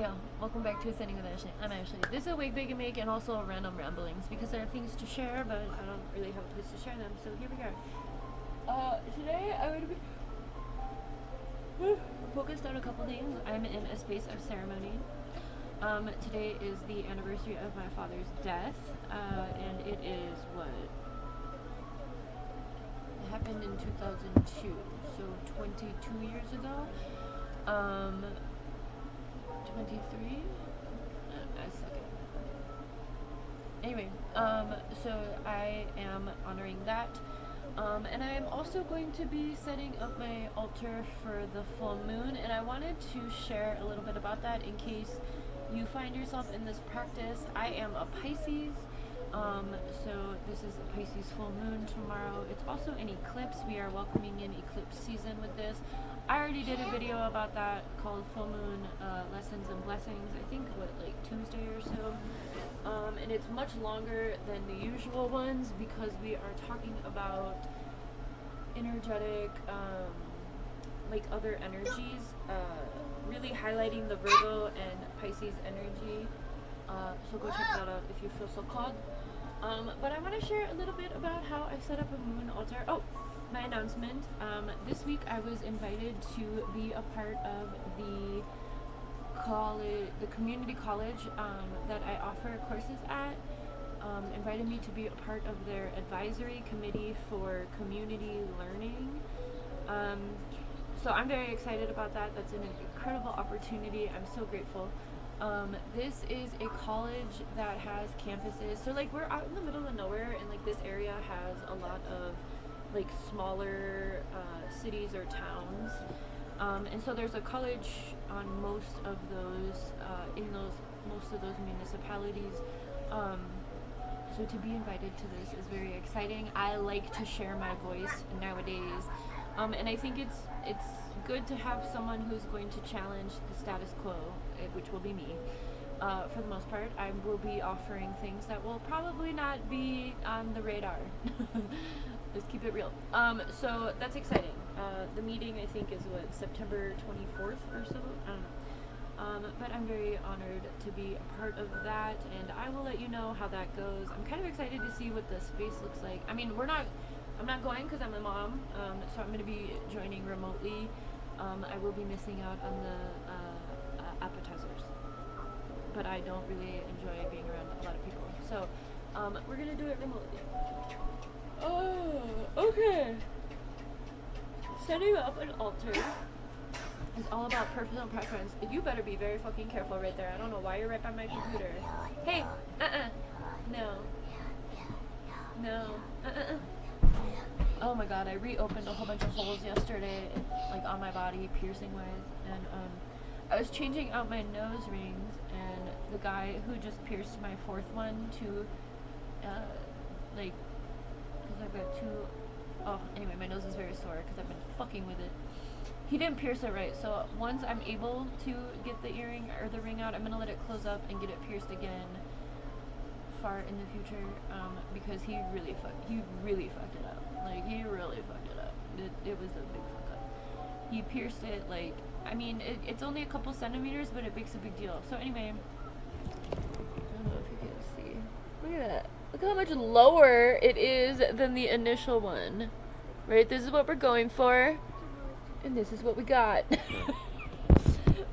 Yeah, welcome back to Sitting with Ashley. I'm Ashley. This is a wig bake and make and also random ramblings because there are things to share, but I don't really have a place to share them. So here we go. Today I'm going to be focused on a couple things. I'm in a space of ceremony. Today is the anniversary of my father's death, and it is what? It happened in 2002, so 22 years ago. 23? I suck at Anyway, so I am honoring that. And I am also going to be setting up my altar for the full moon, and I wanted to share a little bit about that in case you find yourself in this practice. I am a Pisces, so this is a Pisces full moon tomorrow. It's also an eclipse. We are welcoming in eclipse season with this. I already did a video about that called Full Moon Lessons and Blessings, I think, like Tuesday or so. And it's much longer than the usual ones because we are talking about energetic, like other energies, really highlighting the Virgo and Pisces energy. So go check that out if you feel so called. But I want to share a little bit about how I set up a moon altar. Oh, my announcement. This week I was invited to be a part of the community college that I offer courses at. Invited me to be a part of their advisory committee for community learning. So I'm very excited about that. That's an incredible opportunity. I'm so grateful. This is a college that has campuses. So like we're out in the middle of nowhere, and like this area has a lot of like smaller cities or towns. And so there's a college on most of those most of those municipalities. So to be invited to this is very exciting. I like to share my voice nowadays. And I think it's good to have someone who's going to challenge the status quo, which will be me. For the most part, I will be offering things that will probably not be on the radar. Just keep it real. So that's exciting. The meeting, I think, is September 24th or so. I don't know. But I'm very honored to be a part of that, and I will let you know how that goes. I'm kind of excited to see what the space looks like. I mean, I'm not going because I'm a mom, so I'm going to be joining remotely. I will be missing out on the appetizers, but I don't really enjoy being around a lot of people. So we're going to do it remotely. Oh, okay. Setting up an altar is all about personal preference. You better be very fucking careful right there. I don't know why you're right by my computer. Hey, no. Oh my god, I reopened a whole bunch of holes yesterday, like on my body, piercing wise, and I was changing out my nose rings, and the guy who just pierced my fourth one to, like, because I've got two, anyway, my nose is very sore because I've been fucking with it. He didn't pierce it right, so once I'm able to get the earring or the ring out, I'm gonna let it close up and get it pierced again far in the future, because he really fucked it up. Like, he really fucked it up. It was a big fuck up. He pierced it, like, I mean, it's only a couple centimeters, but it makes a big deal. So anyway, I don't know if you can see. Look at that. Look how much lower it is than the initial one. Right? This is what we're going for. And this is what we got.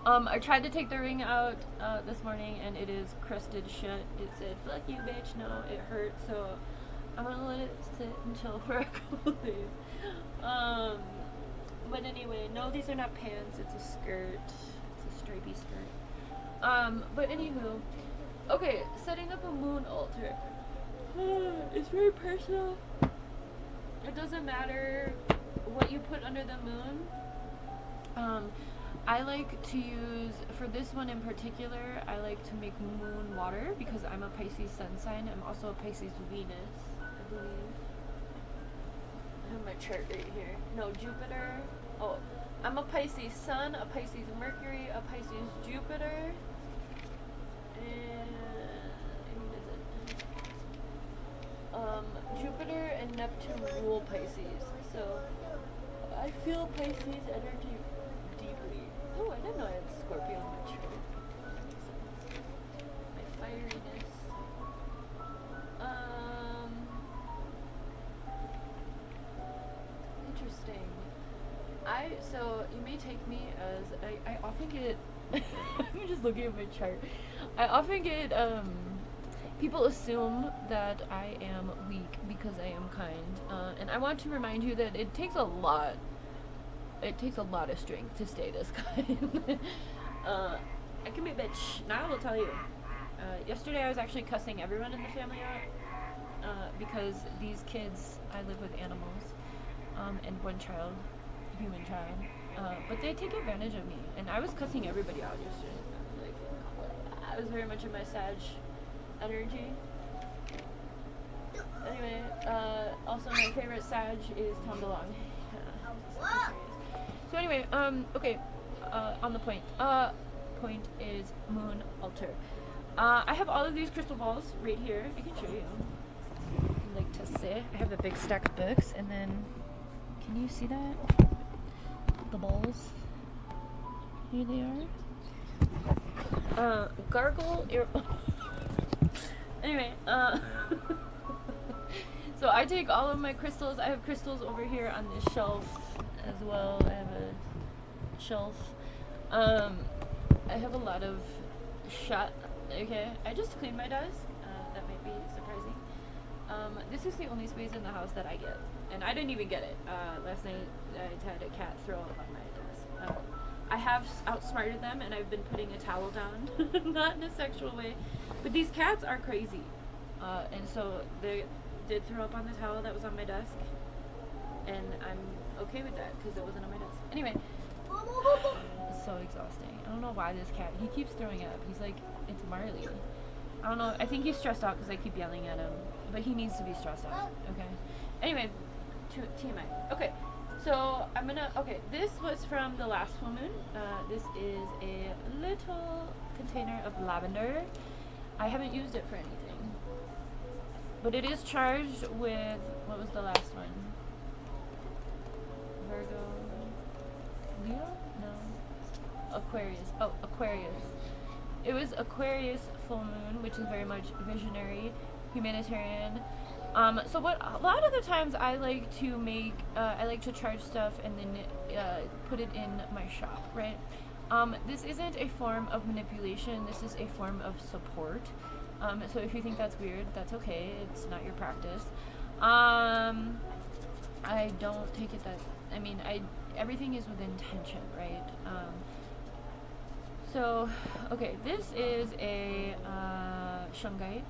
I tried to take the ring out this morning, and it is crusted shut. It said, "Fuck you, bitch." No, it hurt, so I'm gonna let it sit and chill for a couple days. But anyway, no, these are not pants. It's a skirt. It's a stripy skirt. But anywho, okay, setting up a moon altar. It's very personal. It doesn't matter what you put under the moon. I like to use, for this one in particular, I like to make moon water because I'm a Pisces sun sign. I'm also a Pisces Venus, I believe. I have my chart right here. No, Jupiter. Oh, I'm a Pisces sun, a Pisces Mercury, a Pisces Jupiter, and Jupiter and Neptune rule Pisces. So I feel Pisces energy deeply. Oh, I didn't know I had Scorpio in my chart. may take me as I often get. I'm just looking at my chart. I often get people assume that I am weak because I am kind, and I want to remind you that it takes a lot. It takes a lot of strength to stay this kind. I can be a bitch. Now I will tell you. Yesterday I was actually cussing everyone in the family out because these kids, I live with animals, and one child, human child, but they take advantage of me, and I was cussing everybody out yesterday. Like, I was very much in my Sag energy. Anyway, also my favorite Sag is Tom DeLonge. So anyway, okay, on the point. Point is moon altar. I have all of these crystal balls right here. I can show you. I like to see. I have a big stack of books, and then, can you see that? The balls. Here they are. Gargle. Anyway, so I take all of my crystals. I have crystals over here on this shelf as well. I have a shelf. I have a lot of shut. Okay, I just cleaned my desk. That might be surprising. This is the only space in the house that I get, and I didn't even get it. Last night I had a cat throw up on my desk. I have outsmarted them, and I've been putting a towel down, not in a sexual way, but these cats are crazy, and so they did throw up on the towel that was on my desk, and I'm okay with that because it wasn't on my desk. Anyway. It's so exhausting. I don't know why this cat, he keeps throwing up. He's like, it's Marley. I don't know. I think he's stressed out because I keep yelling at him. But he needs to be stressed out. Okay. Anyway, TMI. Okay. So okay, this was from the last full moon. This is a little container of lavender. I haven't used it for anything. But it is charged with, what was the last one? Virgo. Leo? No. Aquarius. Oh, Aquarius. It was Aquarius full moon, which is very much visionary, humanitarian. So what a lot of the times I like to make, I like to charge stuff and then put it in my shop, right? This isn't a form of manipulation. This is a form of support. So if you think that's weird, that's okay. It's not your practice. I don't take it that. I mean, everything is with intention, right? So, okay, this is a shungite.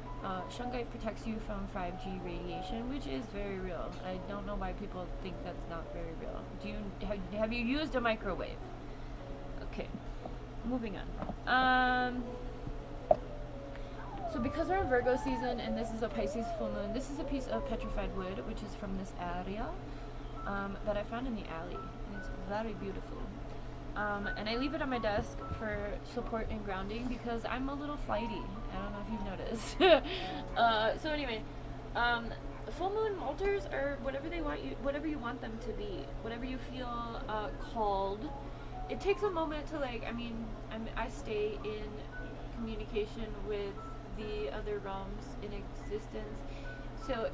Shungite protects you from 5G radiation, which is very real. I don't know why people think that's not very real. Have you used a microwave? Okay, moving on. So because we're in Virgo season and this is a Pisces full moon, this is a piece of petrified wood, which is from this area that I found in the alley. And it's very beautiful. And I leave it on my desk for support and grounding because I'm a little flighty. I don't know if you've noticed. So anyway, full moon altars are whatever whatever you want them to be, whatever you feel called. It takes a moment to I stay in communication with the other realms in existence, so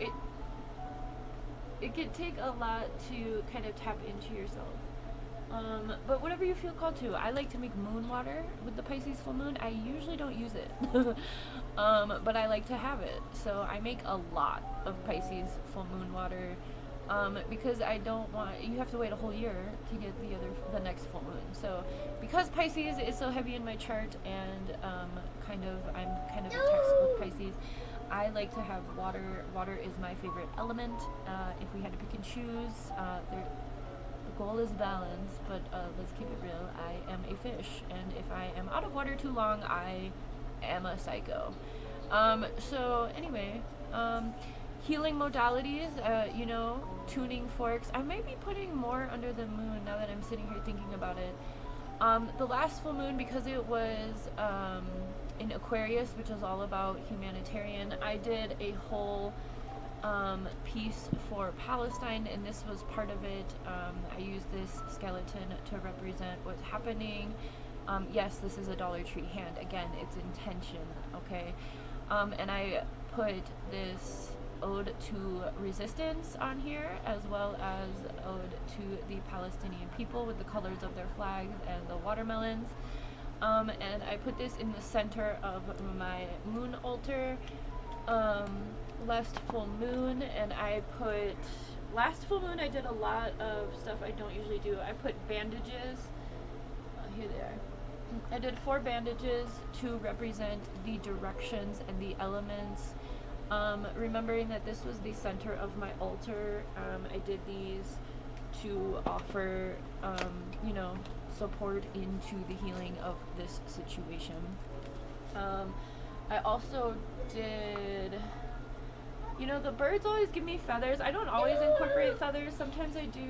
it can take a lot to kind of tap into yourself. But whatever you feel called to. I like to make moon water with the Pisces full moon. I usually don't use it, but I like to have it. So I make a lot of Pisces full moon water because I don't want, you have to wait a whole year to get the next full moon. So because Pisces is so heavy in my chart and I'm kind of a textbook Pisces, I like to have water. Water is my favorite element. If we had to pick and choose, the goal is balance, but let's keep it real. I am a fish, and if I am out of water too long, I am a psycho. So anyway, healing modalities, tuning forks. I might be putting more under the moon now that I'm sitting here thinking about it. The last full moon, because it was in Aquarius, which is all about humanitarian, I did a whole piece for Palestine, and this was part of it. I used this skeleton to represent what's happening. Yes, this is a Dollar Tree hand. Again, it's intention, okay? And I put this ode to resistance on here, as well as ode to the Palestinian people with the colors of their flags and the watermelons. And I put this in the center of my moon altar. Last full moon, and last full moon I did a lot of stuff I don't usually do. I put bandages. Here they are. I did 4 bandages to represent the directions and the elements. Remembering that this was the center of my altar, I did these to offer, support into the healing of this situation. I also did, the birds always give me feathers. I don't always incorporate feathers. Sometimes I do.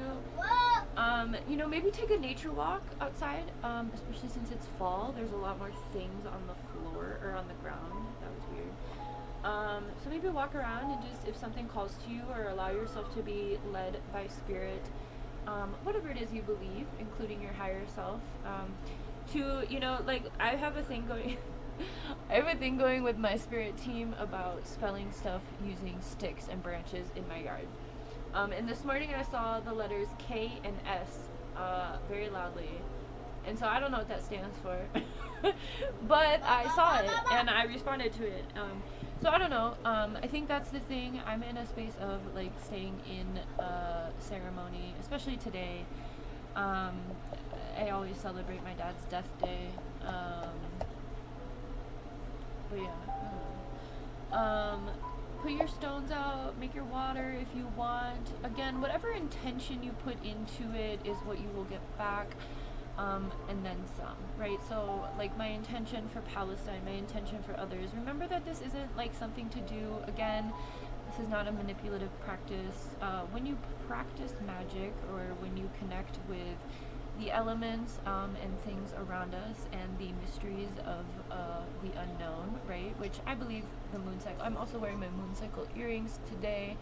Maybe take a nature walk outside, especially since it's fall. There's a lot more things on the floor or on the ground. That was weird. So maybe walk around and just, if something calls to you, or allow yourself to be led by spirit, whatever it is you believe, including your higher self, I have a thing going. I have a thing going with my spirit team about spelling stuff using sticks and branches in my yard. And this morning I saw the letters K and S very loudly. And so I don't know what that stands for. But I saw it and I responded to it. So I don't know. I think that's the thing. I'm in a space of staying in ceremony, especially today. I always celebrate my dad's death day. But yeah, put your stones out, make your water if you want. Again, whatever intention you put into it is what you will get back, and then some, right? So, my intention for Palestine, my intention for others. Remember that this isn't something to do, again, this is not a manipulative practice. When you practice magic, or when you connect with the elements and things around us and the mysteries of the unknown, right? Which I believe the moon cycle. I'm also wearing my moon cycle earrings today.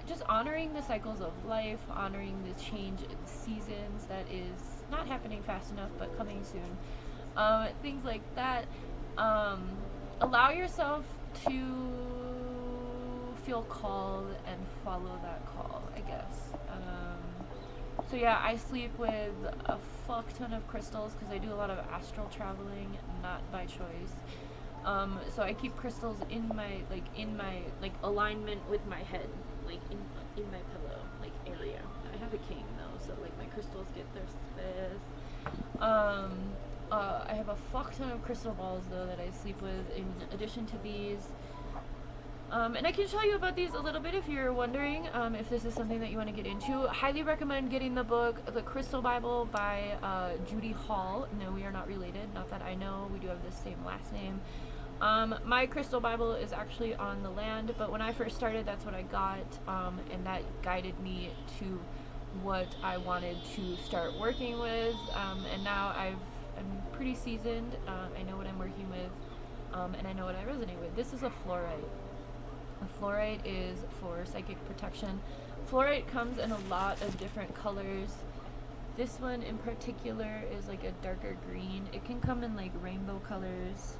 Just honoring the cycles of life, honoring the change in seasons that is not happening fast enough but coming soon. Things like that. Allow yourself to feel called and follow that call, I guess. So yeah, I sleep with a fuck ton of crystals because I do a lot of astral traveling, not by choice. So I keep crystals in my alignment with my head, in my pillow, area. I have a king though, so my crystals get their space. I have a fuck ton of crystal balls though that I sleep with in addition to these. And I can tell you about these a little bit if you're wondering if this is something that you want to get into. Highly recommend getting the book, The Crystal Bible by Judy Hall. No, we are not related. Not that I know. We do have the same last name. My Crystal Bible is actually on the land, but when I first started, that's what I got, and that guided me to what I wanted to start working with. And now I'm pretty seasoned. I know what I'm working with, and I know what I resonate with. This is a fluorite. A fluorite is for psychic protection. Fluorite comes in a lot of different colors. This one in particular is a darker green. It can come in rainbow colors.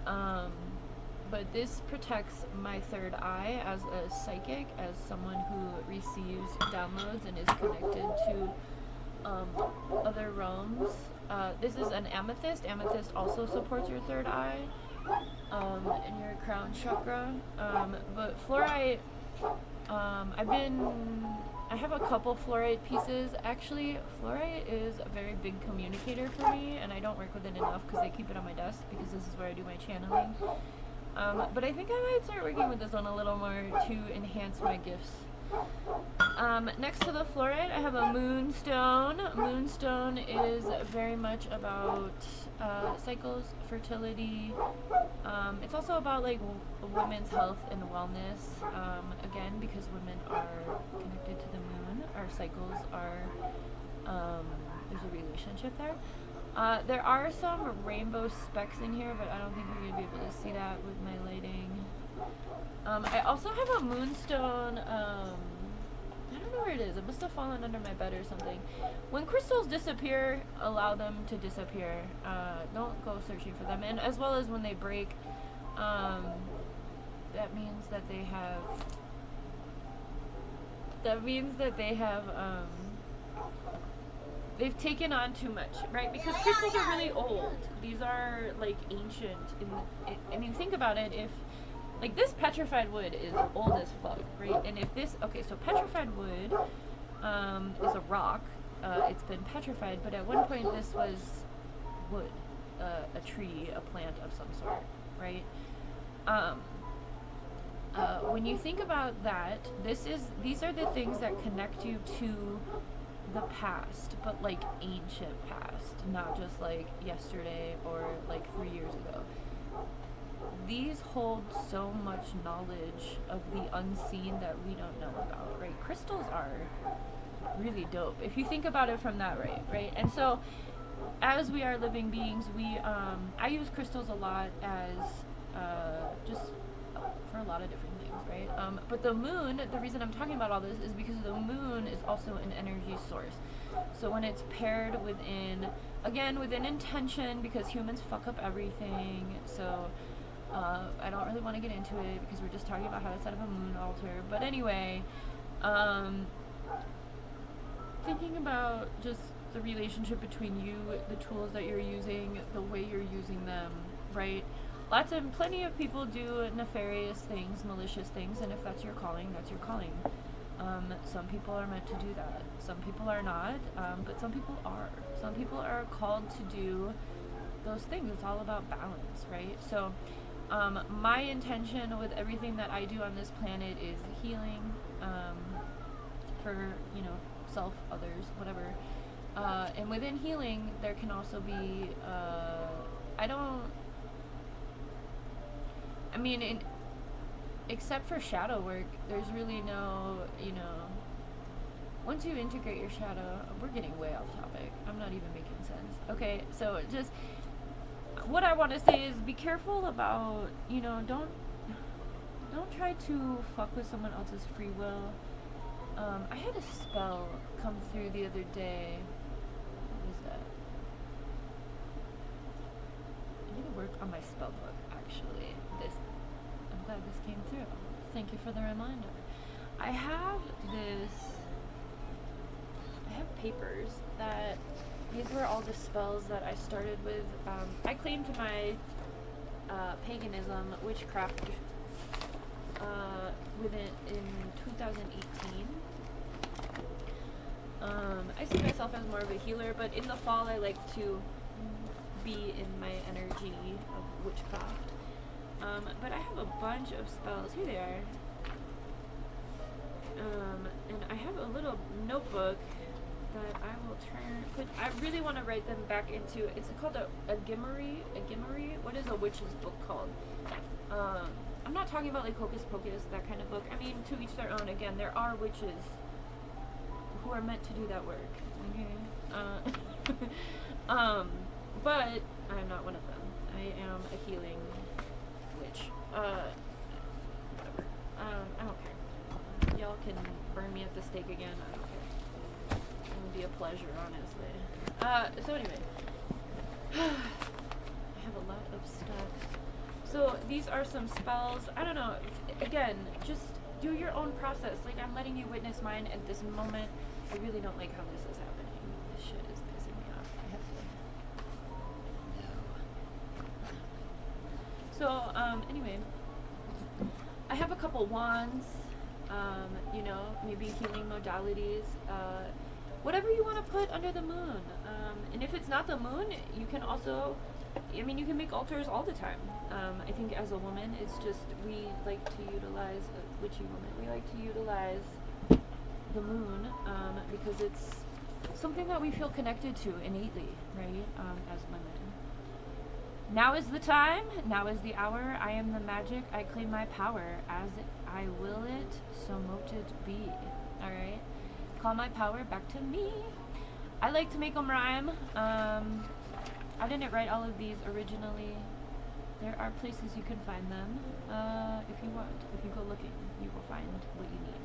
But this protects my third eye as a psychic, as someone who receives downloads and is connected to other realms. This is an amethyst. Amethyst also supports your third eye. In your crown chakra, but fluorite, I have a couple fluorite pieces. Actually, fluorite is a very big communicator for me, and I don't work with it enough because I keep it on my desk because this is where I do my channeling. But I think I might start working with this one a little more to enhance my gifts. Next to the fluorite, I have a moonstone. Moonstone is very much about cycles, fertility. It's also about women's health and wellness. Again, because women are connected to the moon, our cycles are. There's a relationship there. There are some rainbow specks in here, but I don't think you're gonna be able to see that with my lighting. I also have a moonstone. I don't know where it is. It must have fallen under my bed or something. When crystals disappear, allow them to disappear. Don't go searching for them. And as well as when they break, that means that they have. That means that they have. They've taken on too much, right? Because crystals are really old. These are like ancient. I mean, think about it. If like this petrified wood is old as fuck, right? And if this, okay, so petrified wood is a rock. It's been petrified, but at one point this was wood, a tree, a plant of some sort, right? When you think about that, these are the things that connect you to the past, but like ancient past, not just like yesterday or like 3 years ago. These hold so much knowledge of the unseen that we don't know about, right? Crystals are really dope if you think about it from that right? And so as we are living beings, I use crystals a lot as just for a lot of different things, right? But the moon, the reason I'm talking about all this is because the moon is also an energy source. So when it's paired within intention, because humans fuck up everything, so I don't really want to get into it because we're just talking about how to set up a moon altar. But anyway, thinking about just the relationship between you, the tools that you're using, the way you're using them, right? Plenty of people do nefarious things, malicious things, and if that's your calling, that's your calling. Some people are meant to do that. Some people are not, but some people are. Some people are called to do those things. It's all about balance, right? So, my intention with everything that I do on this planet is healing, for, self, others, whatever. And within healing, there can also be, except for shadow work, there's really no, once you integrate your shadow, we're getting way off topic. I'm not even making sense. Okay, so just, what I want to say is be careful about, don't try to fuck with someone else's free will. I had a spell come through the other day. What is that? I need to work on my spell book, actually. I'm glad this came through. Thank you for the reminder. I have papers that, these were all the spells that I started with. I claimed my paganism, witchcraft, in 2018. I see myself as more of a healer, but in the fall I like to be in my energy of witchcraft. But I have a bunch of spells. Here they are. And I have a little notebook that I will I really want to write them back into, it's called a Gimmery. What is a witch's book called? I'm not talking about like Hocus Pocus, that kind of book. I mean, to each their own. Again, there are witches who are meant to do that work. Okay. But I'm not one of them. I am a healing witch. Whatever. I don't care. Y'all can burn me at the stake again. I don't care. It would be a pleasure, honestly. So anyway, I have a lot of stuff. So these are some spells. I don't know. Again, just do your own process. Like, I'm letting you witness mine at this moment. I really don't like how this is happening. This shit is pissing me off. I have to. No. So, anyway, I have a couple wands. Maybe healing modalities. Whatever you want to put under the moon. And if it's not the moon, you can also, you can make altars all the time. I think as a woman, it's just, we like to utilize, a witchy woman, we like to utilize the moon, because it's something that we feel connected to innately, right, as women. Now is the time, now is the hour, I am the magic, I claim my power, as I will it, so mote it be, alright? Call my power back to me. I like to make them rhyme. I didn't write all of these originally. There are places you can find them, if you want. If you go looking, you will find what you need.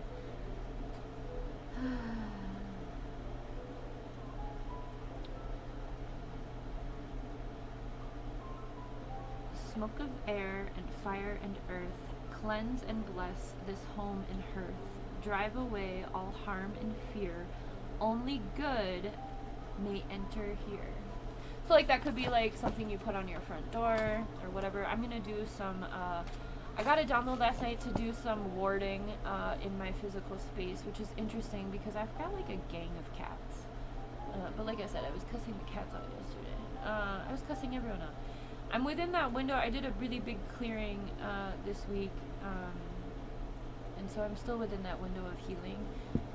Smoke of air and fire and earth, cleanse and bless this home and hearth, drive away all harm and fear, only good may enter here. So like that could be like something you put on your front door or whatever. I'm gonna do some I got a download last night to do some warding in my physical space, which is interesting because I've got like a gang of cats. But like I said, I was cussing the cats out yesterday. I was cussing everyone out. I'm within that window. I did a really big clearing this week, and so I'm still within that window of healing.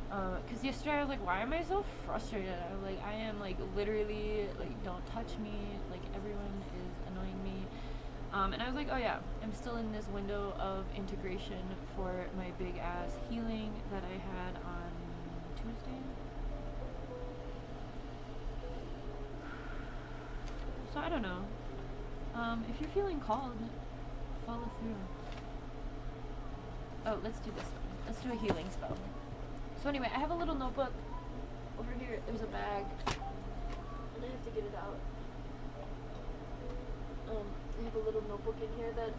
Because yesterday I was like, why am I so frustrated? I was like, I am like literally like, don't touch me. Like everyone is annoying me. And I was like, oh yeah, I'm still in this window of integration for my big ass healing that I had on Tuesday. So I don't know. If you're feeling called, follow through. Oh, let's do this one. Let's do a healing spell. So anyway, I have a little notebook over here. There's a bag, and I have to get it out. I have a little notebook in here that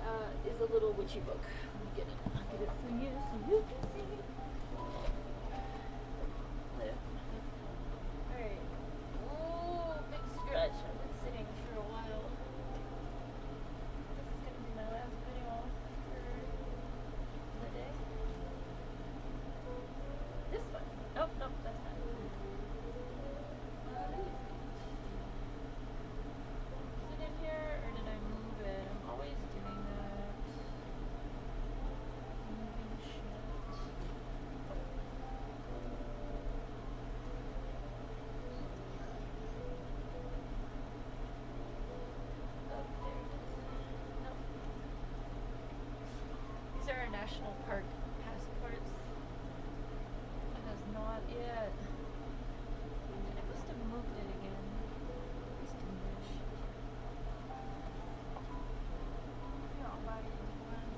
is a little witchy book. Let me get it. I'll get it for you so you can see. There. Alright. Oh, big stretch. I've been sitting for a while. This is going to be my last video for the day. This one. Nope, that's not it. Is it in here or did I move it? I'm always doing that. Moving shit. Oh, there it is. Nope. These are our national park passports. It has not yet. I must have moved it again. It's too much. Here, I'll buy you one.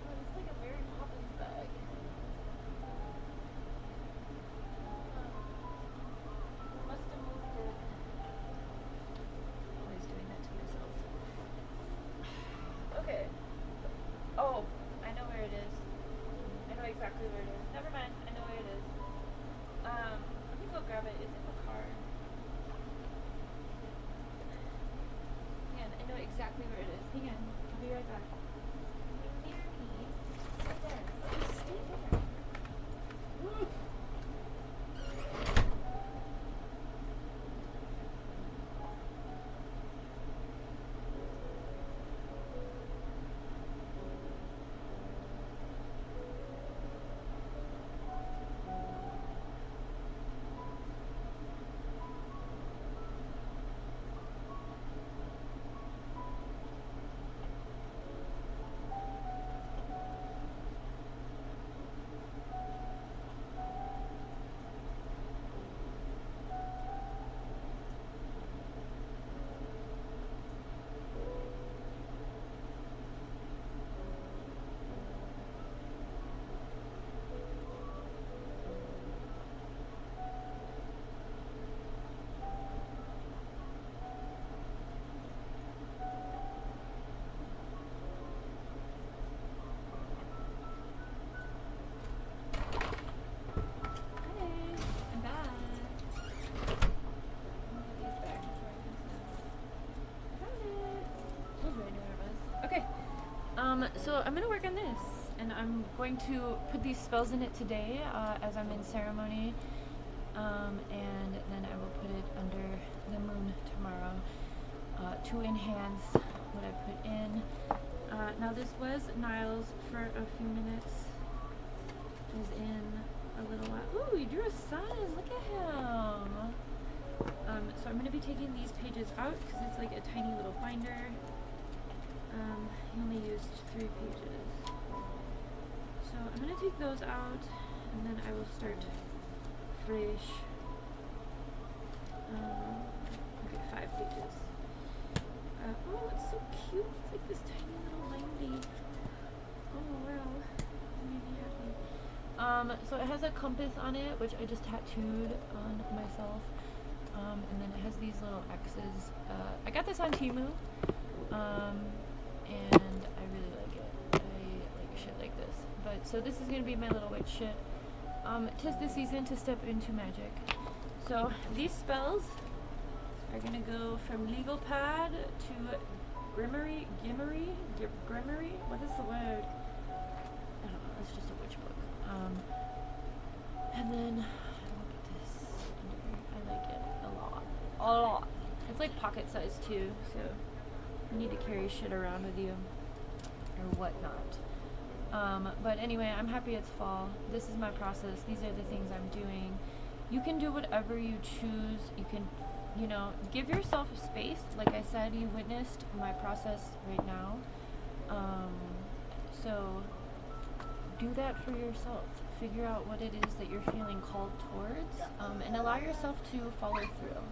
Oh, it's like a Mary Poppins bag. Must have moved it. Always doing that to myself. Okay. Oh, I know where it is. I know exactly where it is. Never mind. I know where it is. Let me go grab it. It's in the car. Hang on. I know exactly where it is. Hang on. I'll be right back. Near me. Stay there. Just stay there. Woo. So I'm gonna work on this, and I'm going to put these spells in it today as I'm in ceremony, and then I will put it under the moon tomorrow to enhance what I put in. Now this was Niles for a few minutes. It was in a little while. Ooh, he drew a sun. Look at him. So I'm gonna be taking these pages out because it's like a tiny little binder. He only used 3 pages. So I'm going to take those out, and then I will start fresh. Okay, 5 pages. Oh, it's so cute. It's like this tiny little lady. Oh, wow. It made me happy. So it has a compass on it, which I just tattooed on myself. And then it has these little X's got this on Temu, and I really like it. I like shit like this. But so this is gonna be my little witch shit. 'Tis the season to step into magic. So these spells are gonna go from legal pad to Grimmery. What is the word? I don't know. It's just a witch book. And then I'll put this under. I like it a lot. It's like pocket size too, so you need to carry shit around with you or whatnot. But anyway, I'm happy it's fall. This is my process. These are the things I'm doing. You can do whatever you choose. You can, give yourself space. Like I said, you witnessed my process right now. So do that for yourself. Figure out what it is that you're feeling called towards, and allow yourself to follow through.